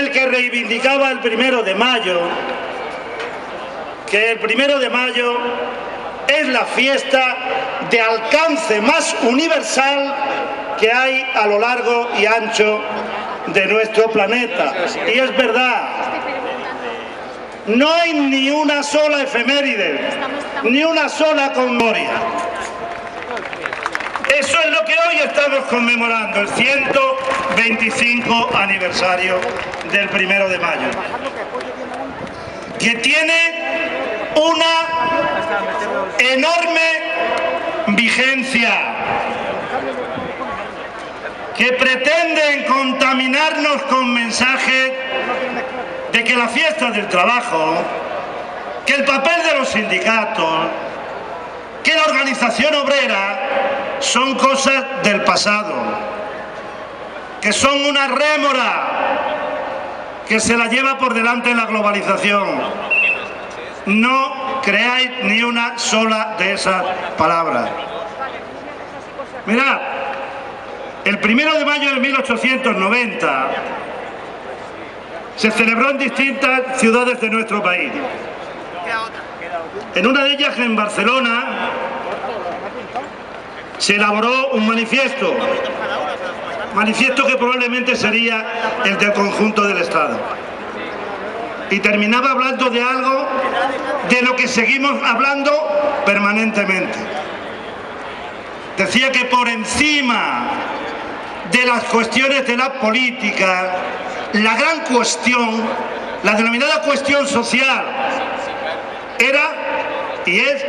el que reivindicaba el 1 de mayo, que el 1 de mayo es la fiesta de alcance más universal que hay a lo largo y ancho de nuestro planeta. Y es verdad, no hay ni una sola efeméride, ni una sola conmemoria. Eso es lo que hoy estamos conmemorando, el 125 aniversario del 1 de mayo, que tiene una enorme vigencia, que pretenden contaminarnos con mensajes de que la fiesta del trabajo, que el papel de los sindicatos, que la organización obrera son cosas del pasado, que son una rémora que se la lleva por delante la globalización. No creáis ni una sola de esas palabras. Mirad, el 1 de mayo de 1890 se celebró en distintas ciudades de nuestro país. En una de ellas, en Barcelona, se elaboró un manifiesto que probablemente sería el del conjunto del Estado. Y terminaba hablando de algo de lo que seguimos hablando permanentemente. Decía que por encima de las cuestiones de la política, la gran cuestión, la denominada cuestión social, era y es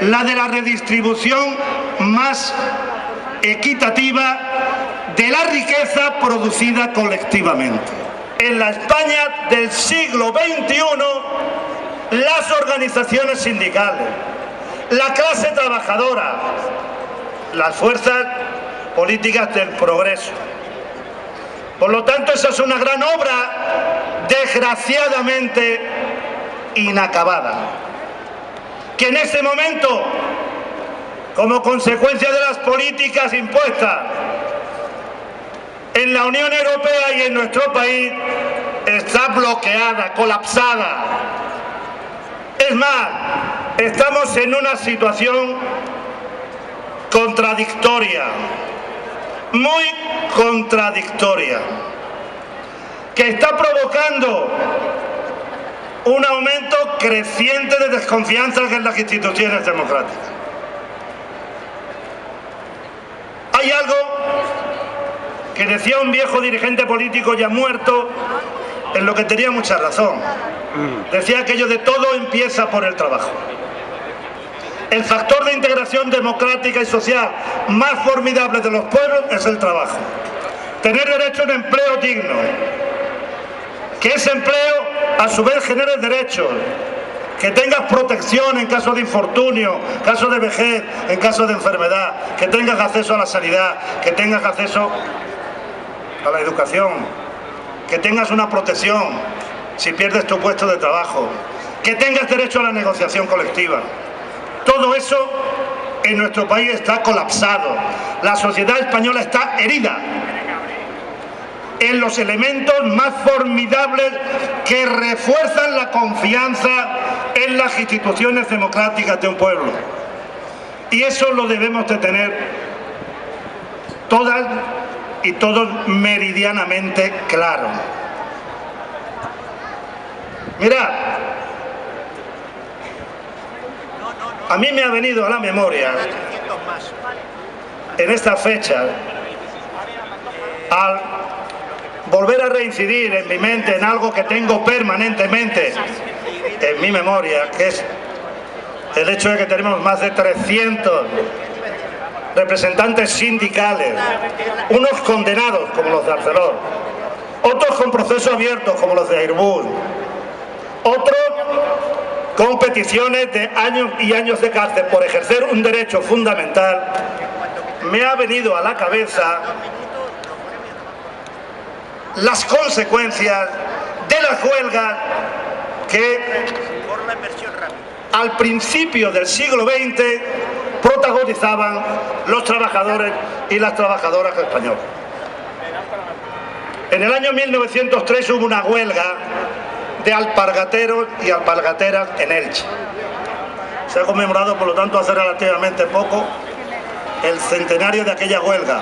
la de la redistribución más equitativa de la riqueza producida colectivamente. En la España del siglo XXI, las organizaciones sindicales, la clase trabajadora, las fuerzas políticas del progreso. Por lo tanto, esa es una gran obra, desgraciadamente inacabada, que en este momento, como consecuencia de las políticas impuestas en la Unión Europea y en nuestro país, está bloqueada, colapsada. Es más, estamos en una situación contradictoria, muy contradictoria, que está provocando un aumento creciente de desconfianza en las instituciones democráticas. Hay algo que decía un viejo dirigente político ya muerto, en lo que tenía mucha razón. Decía aquello de todo empieza por el trabajo. El factor de integración democrática y social más formidable de los pueblos es el trabajo. Tener derecho a un empleo digno, que ese empleo a su vez genere derechos, que tengas protección en caso de infortunio, en caso de vejez, en caso de enfermedad, que tengas acceso a la sanidad, que tengas acceso a la educación, que tengas una protección si pierdes tu puesto de trabajo, que tengas derecho a la negociación colectiva. Todo eso en nuestro país está colapsado. La sociedad española está herida en los elementos más formidables que refuerzan la confianza en las instituciones democráticas de un pueblo. Y eso lo debemos de tener todas y todos meridianamente claro. Mirad, a mí me ha venido a la memoria en esta fecha, al volver a reincidir en mi mente en algo que tengo permanentemente en mi memoria, que es el hecho de que tenemos más de 300 representantes sindicales, unos condenados como los de Arcelor, otros con proceso abierto como los de Airbus, otros con peticiones de años y años de cárcel por ejercer un derecho fundamental. Me ha venido a la cabeza las consecuencias de las huelgas que al principio del siglo XX protagonizaban los trabajadores y las trabajadoras españoles. En el año 1903 hubo una huelga de alpargateros y alpargateras en Elche. Se ha conmemorado, por lo tanto, hace relativamente poco el centenario de aquella huelga.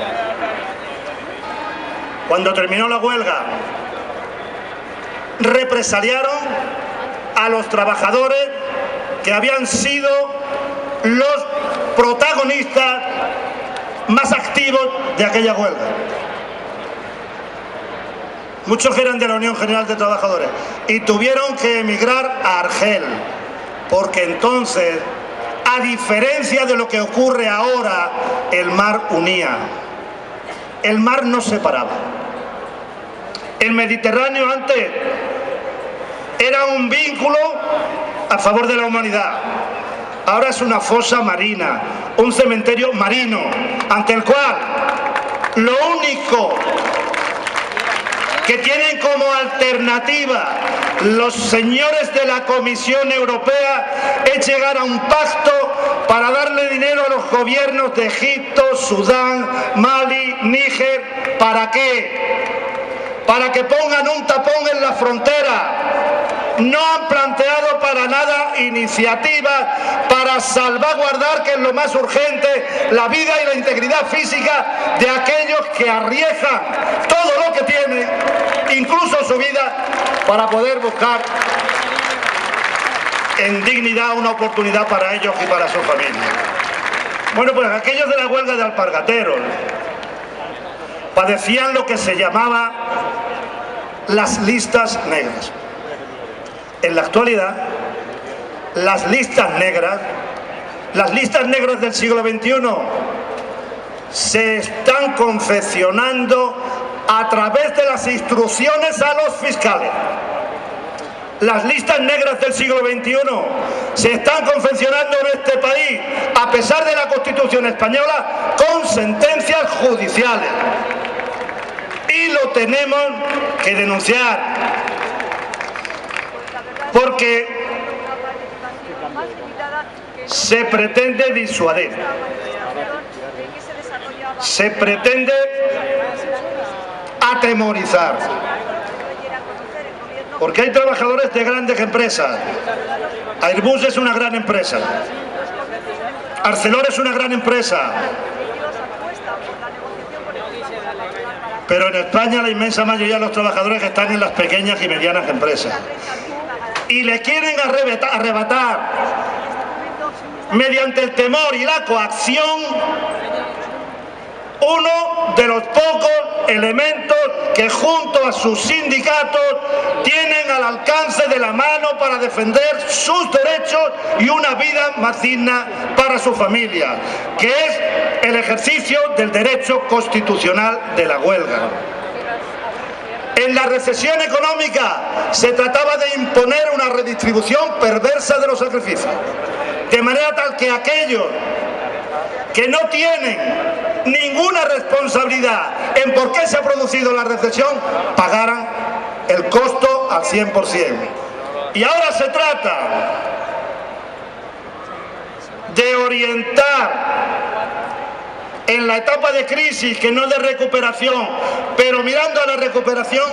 Cuando terminó la huelga, represaliaron a los trabajadores que habían sido los protagonistas más activos de aquella huelga. Muchos eran de la Unión General de Trabajadores y tuvieron que emigrar a Argel, porque entonces, a diferencia de lo que ocurre ahora, el mar unía, el mar no separaba. El Mediterráneo antes era un vínculo a favor de la humanidad, ahora es una fosa marina, un cementerio marino, ante el cual lo único que tienen como alternativa los señores de la Comisión Europea es llegar a un pacto para darle dinero a los gobiernos de Egipto, Sudán, Mali, Níger. ¿Para qué? Para que pongan un tapón en la frontera. No han planteado para nada iniciativas para salvaguardar, que es lo más urgente, la vida y la integridad física de aquellos que arriesgan todo lo que tienen, incluso su vida, para poder buscar en dignidad una oportunidad para ellos y para su familia. Bueno, pues aquellos de la huelga de alpargateros padecían lo que se llamaba las listas negras. En la actualidad, las listas negras del siglo XXI se están confeccionando a través de las instrucciones a los fiscales. Las listas negras del siglo XXI se están confeccionando en este país, a pesar de la Constitución española, con sentencias judiciales. Y lo tenemos que denunciar, porque se pretende disuadir, se pretende atemorizar, porque hay trabajadores de grandes empresas. Airbus es una gran empresa, Arcelor es una gran empresa, pero en España la inmensa mayoría de los trabajadores están en las pequeñas y medianas empresas. Y le quieren arrebatar, mediante el temor y la coacción, uno de los pocos elementos que junto a sus sindicatos tienen al alcance de la mano para defender sus derechos y una vida más digna para su familia, que es el ejercicio del derecho constitucional de la huelga. En la recesión económica se trataba de imponer una redistribución perversa de los sacrificios, de manera tal que aquellos que no tienen ninguna responsabilidad en por qué se ha producido la recesión pagaran el costo al 100%. Y ahora se trata de orientar en la etapa de crisis, que no de recuperación, pero mirando a la recuperación,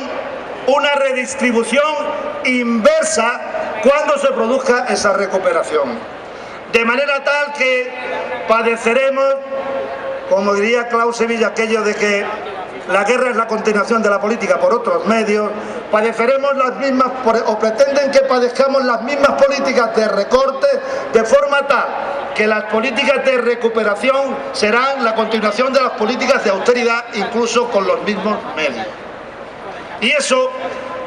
una redistribución inversa cuando se produzca esa recuperación. De manera tal que padeceremos, como diría Clausewitz, aquello de que la guerra es la continuación de la política por otros medios, padeceremos las mismas, o pretenden que padezcamos las mismas políticas de recorte, de forma tal que las políticas de recuperación serán la continuación de las políticas de austeridad, incluso con los mismos medios. Y eso,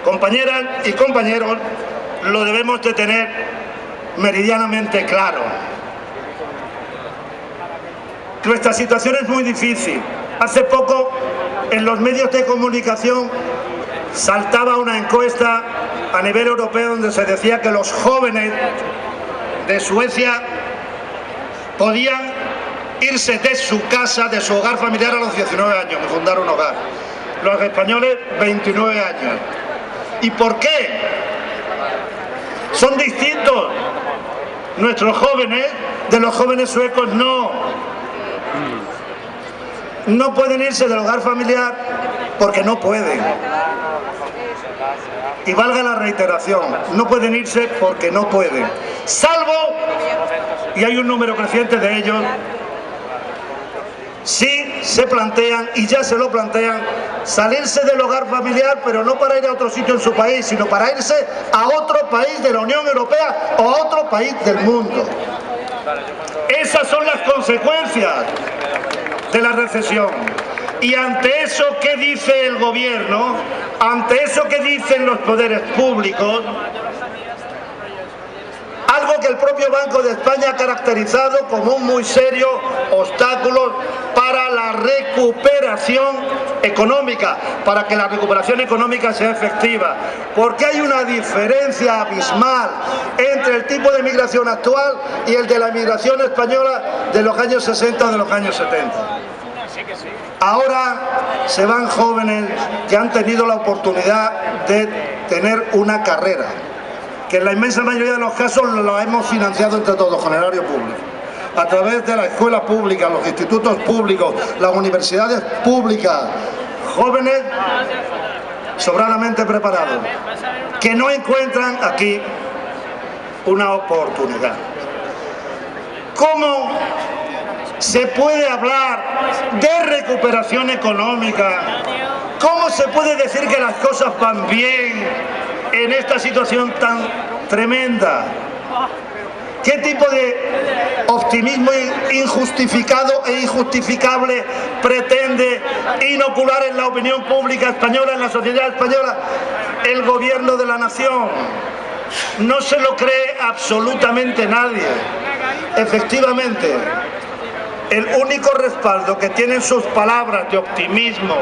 compañeras y compañeros, lo debemos de tener meridianamente claro. Nuestra situación es muy difícil. Hace poco, en los medios de comunicación, saltaba una encuesta a nivel europeo donde se decía que los jóvenes de Suecia podían irse de su casa, de su hogar familiar, a los 19 años, de fundar un hogar. Los españoles, 29 años. ¿Y por qué? Son distintos nuestros jóvenes de los jóvenes suecos. No pueden irse del hogar familiar porque no pueden. Y valga la reiteración, no pueden irse porque no pueden. Salvo, y hay un número creciente de ellos, sí se plantean, y ya se lo plantean, salirse del hogar familiar, pero no para ir a otro sitio en su país, sino para irse a otro país de la Unión Europea o a otro país del mundo. Esas son las consecuencias de la recesión. Y ante eso, ¿qué dice el gobierno? Ante eso, ¿qué dicen los poderes públicos? Algo que el propio Banco de España ha caracterizado como un muy serio obstáculo para la recuperación económica, para que la recuperación económica sea efectiva, porque hay una diferencia abismal entre el tipo de migración actual y el de la migración española de los años 60 o de los años 70. Ahora se van jóvenes que han tenido la oportunidad de tener una carrera, que en la inmensa mayoría de los casos lo hemos financiado entre todos con el erario público, a través de la escuela pública, los institutos públicos, las universidades públicas, jóvenes sobradamente preparados, que no encuentran aquí una oportunidad. ¿Cómo se puede hablar de recuperación económica? ¿Cómo se puede decir que las cosas van bien en esta situación tan tremenda? ¿Qué tipo de optimismo injustificado e injustificable pretende inocular en la opinión pública española, en la sociedad española, el gobierno de la nación? No se lo cree absolutamente nadie. Efectivamente, el único respaldo que tienen sus palabras de optimismo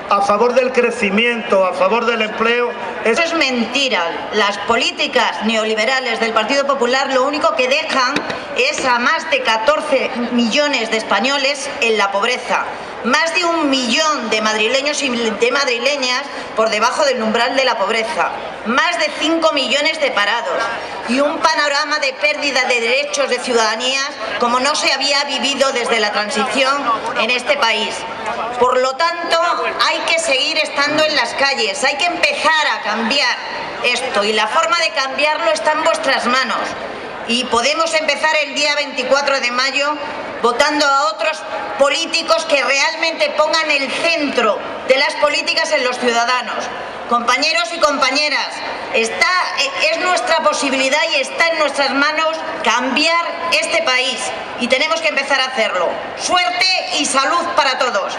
a favor del crecimiento, a favor del empleo. Eso es mentira. Las políticas neoliberales del Partido Popular lo único que dejan es a más de 14 millones de españoles en la pobreza. Más de 1 millón de madrileños y de madrileñas por debajo del umbral de la pobreza. Más de 5 millones de parados. Y un panorama de pérdida de derechos de ciudadanía como no se había vivido desde la transición en este país. Por lo tanto, hay que seguir estando en las calles, hay que empezar a cambiar esto y la forma de cambiarlo está en vuestras manos. Y podemos empezar el día 24 de mayo votando a otros políticos que realmente pongan el centro de las políticas en los ciudadanos. Compañeros y compañeras, es nuestra posibilidad y está en nuestras manos cambiar este país y tenemos que empezar a hacerlo. Suerte y salud para todos.